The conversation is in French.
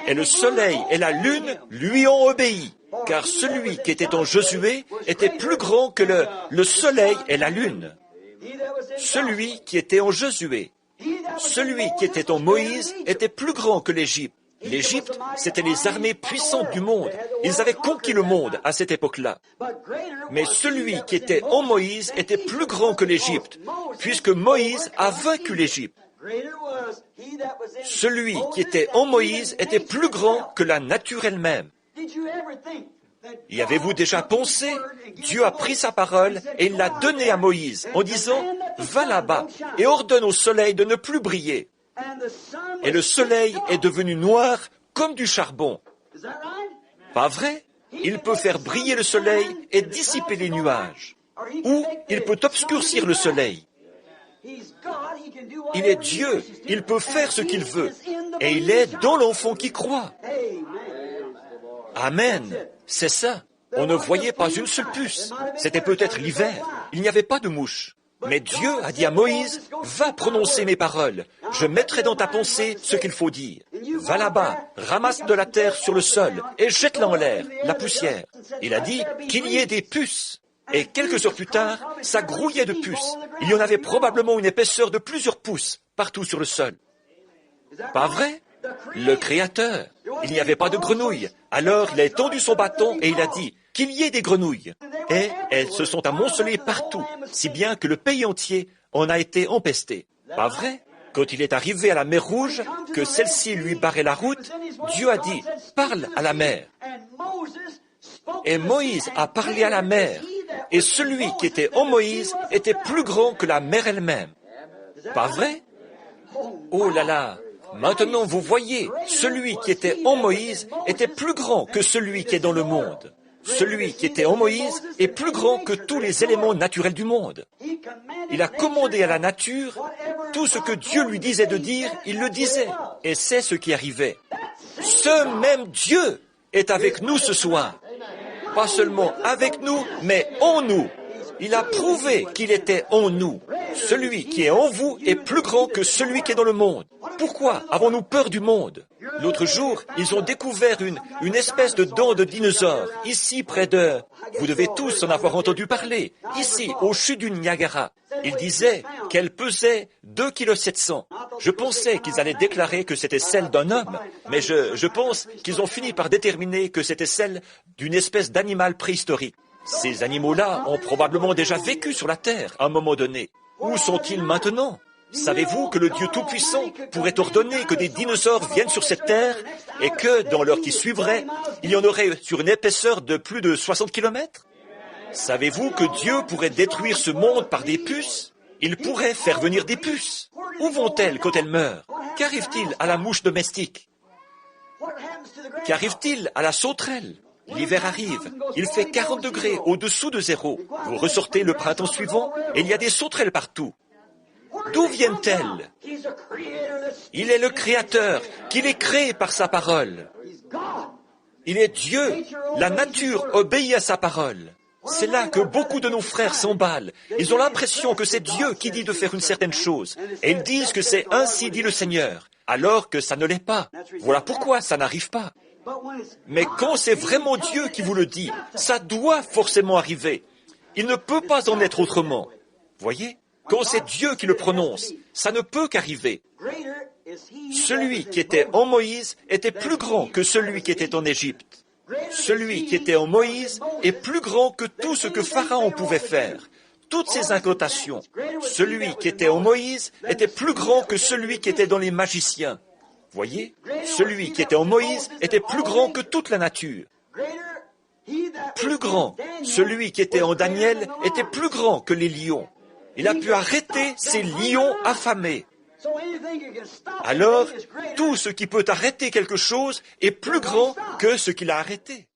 Et le soleil et la lune lui ont obéi, car celui qui était en Josué était plus grand que le soleil et la lune. Celui qui était en Josué, celui qui était en Moïse était plus grand que l'Égypte. L'Égypte, c'était les armées puissantes du monde. Ils avaient conquis le monde à cette époque-là. Mais celui qui était en Moïse était plus grand que l'Égypte, puisque Moïse a vaincu l'Égypte. Celui qui était en Moïse était plus grand que la nature elle-même. Y avez-vous déjà pensé? Dieu a pris sa parole et il l'a donnée à Moïse en disant « Va là-bas et ordonne au soleil de ne plus briller. » Et le soleil est devenu noir comme du charbon. Pas vrai? Il peut faire briller le soleil et dissiper les nuages. Ou il peut obscurcir le soleil. Il est Dieu, il peut faire ce qu'il veut. Et il est dans l'enfant qui croit. Amen. C'est ça. On ne voyait pas une seule puce. C'était peut-être l'hiver. Il n'y avait pas de mouches. Mais Dieu a dit à Moïse, « Va prononcer mes paroles. Je mettrai dans ta pensée ce qu'il faut dire. Va là-bas, ramasse de la terre sur le sol et jette-la en l'air, la poussière. » Il a dit qu'il y ait des puces. Et quelques heures plus tard, ça grouillait de puces. Il y en avait probablement une épaisseur de plusieurs pouces partout sur le sol. Pas vrai? Le Créateur. Il n'y avait pas de grenouilles. Alors il a étendu son bâton et il a dit qu'il y ait des grenouilles. Et elles se sont amoncelées partout, si bien que le pays entier en a été empesté. Pas vrai? Quand il est arrivé à la mer Rouge, que celle-ci lui barrait la route, Dieu a dit « Parle à la mer ». Et Moïse a parlé à la mer. Et celui qui était en Moïse était plus grand que la mer elle-même. Pas vrai? Oh là là! Maintenant, vous voyez, celui qui était en Moïse était plus grand que celui qui est dans le monde. Celui qui était en Moïse est plus grand que tous les éléments naturels du monde. Il a commandé à la nature, tout ce que Dieu lui disait de dire, il le disait. Et c'est ce qui arrivait. Ce même Dieu est avec nous ce soir. Pas seulement avec nous, mais en nous. Il a prouvé qu'il était en nous. Celui qui est en vous est plus grand que celui qui est dans le monde. Pourquoi avons-nous peur du monde? L'autre jour, ils ont découvert une espèce de dent de dinosaure, ici près de... Vous devez tous en avoir entendu parler, ici, au chute du Niagara. Ils disaient qu'elle pesait 2,7 kg. Je pensais qu'ils allaient déclarer que c'était celle d'un homme, mais je pense qu'ils ont fini par déterminer que c'était celle d'une espèce d'animal préhistorique. Ces animaux-là ont probablement déjà vécu sur la Terre à un moment donné. Où sont-ils maintenant? Savez-vous que le Dieu Tout-Puissant pourrait ordonner que des dinosaures viennent sur cette terre et que, dans l'heure qui suivrait, il y en aurait sur une épaisseur de plus de 60 km? Savez-vous que Dieu pourrait détruire ce monde par des puces? Il pourrait faire venir des puces. Où vont-elles quand elles meurent? Qu'arrive-t-il à la mouche domestique? Qu'arrive-t-il à la sauterelle? L'hiver arrive, il fait 40 degrés au-dessous de zéro. Vous ressortez le printemps suivant et il y a des sauterelles partout. D'où viennent-elles? Il est le Créateur, qui les crée par sa parole. Il est Dieu, la nature obéit à sa parole. C'est là que beaucoup de nos frères s'emballent. Ils ont l'impression que c'est Dieu qui dit de faire une certaine chose. Et ils disent que c'est ainsi dit le Seigneur, alors que ça ne l'est pas. Voilà pourquoi ça n'arrive pas. Mais quand c'est vraiment Dieu qui vous le dit, ça doit forcément arriver. Il ne peut pas en être autrement. Voyez? Quand c'est Dieu qui le prononce, ça ne peut qu'arriver. Celui qui était en Moïse était plus grand que celui qui était en Égypte. Celui qui était en Moïse est plus grand que tout ce que Pharaon pouvait faire. Toutes ses incantations. Celui qui était en Moïse était plus grand que celui qui était dans les magiciens. Voyez? Celui qui était en Moïse était plus grand que toute la nature. Plus grand. Celui qui était en Daniel était plus grand que les lions. Il a pu arrêter ces lions affamés. Alors, tout ce qui peut arrêter quelque chose est plus grand que ce qu'il a arrêté.